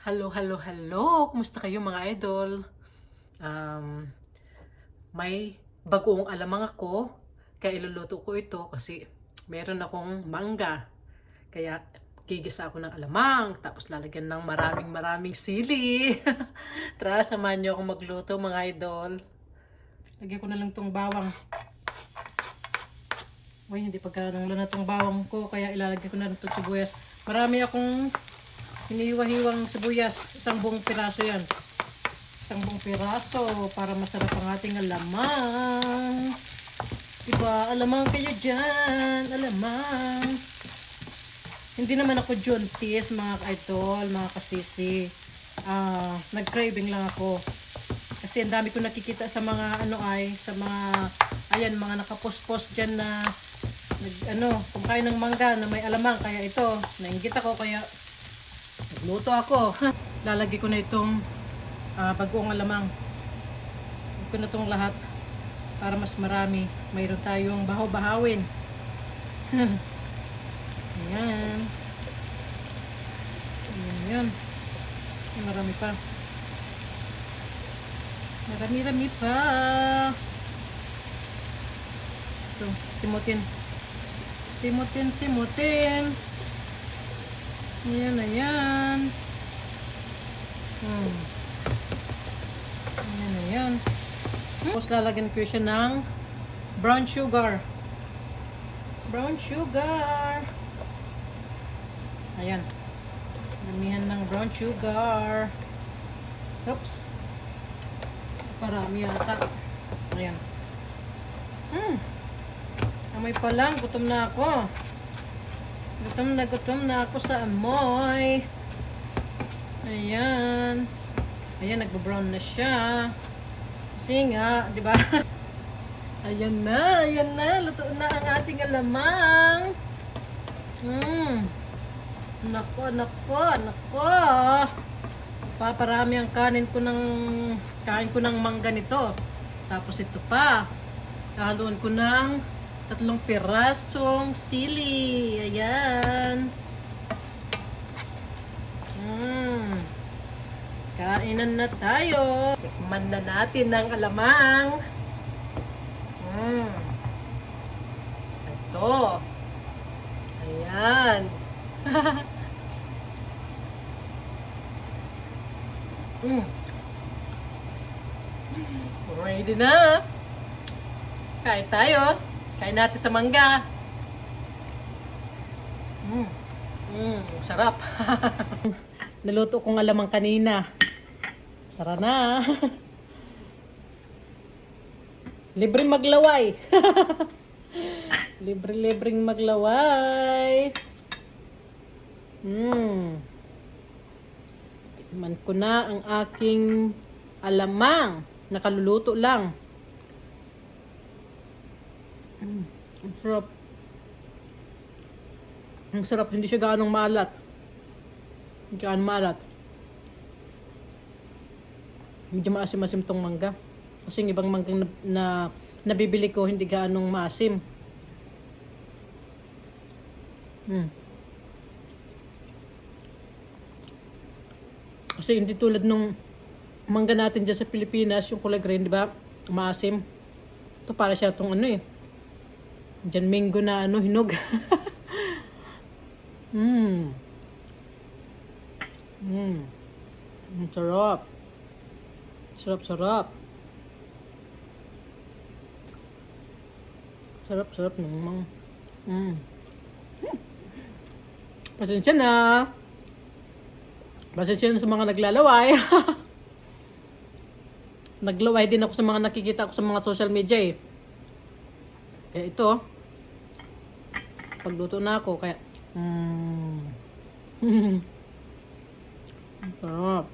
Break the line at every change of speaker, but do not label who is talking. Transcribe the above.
Hello, hello, hello! Kumusta kayo mga idol? May bagoong alamang ako, kaya iluluto ko ito kasi meron akong mangga. Kaya gigisa ako ng alamang, tapos lalagyan ng maraming sili. Tara, samahan niyo akong magluto mga idol. Lagyan ko na lang tong bawang. Uy, hindi pa ganang na tong bawang ko, kaya ilalagay ko na itong sibuyas. Marami akong hiniwa-hiwang sibuyas, isang buong piraso yan. Isang buong piraso para masarap ang ating alamang. Diba? Alamang kayo dyan. Alamang. Hindi naman ako juntis mga idol, mga kasisi. Nag-craving lang ako. Kasi ang dami ko nakikita sa mga sa mga, ayan, mga nakapost-post dyan na kumakain ng mangga na may alamang. Kaya ito, nainggit ako kaya nagluto ako. Lalagay ko na itong bagoong alamang. Ito ko na itong lahat para mas marami. Mayroon tayong bahaw-bahawin. Ayan. Ayan. Marami pa. Marami pa. Ito, simutin. Simutin. Ayan. Ayan. Tapos lalagyan ko siya ng brown sugar. Ayan. Damihan ng brown sugar. Oops. Parami yata. Ayan. Amoy pa lang. Gutom na ako. Gutom na ako sa amoy. Ayan. Ayan, nagbo-brown na siya. Kasi nga, di ba? Ayan na. Luto na ang ating alamang. Nako. Paparami ang kain ko ng mangga nito. Tapos ito pa. Haluan ko ng 3 pirasong sili. Ayan. Kainan na tayo. Tikman na natin ang alamang. Ito. Ayan. Ready na. Kain tayo. Kain natin sa mangga. Sarap. Naluto kong alamang kanina. Tara na. Libreng maglaway. Libreng maglaway. Tikman ko na ang aking alamang. Nakaluluto lang. Ang sarap. Ang sarap. Hindi siya gaanong maalat. Hindi gaanong maalat. Medyo maasim-asim tong mangga. Kasi yung ibang manggang na nabibili ko hindi gaanong maasim. Kasi hindi tulad nung mangga natin dyan sa Pilipinas, yung kulay green, di ba? Maasim. Ito para siya itong dyan mango na hinog. Sarap. Sarap naman. Pasensya na sa mga naglalaway. Naglaway din ako sa mga nakikita ko sa mga social media eh. Kaya ito, pagluto na ako, kaya sarap.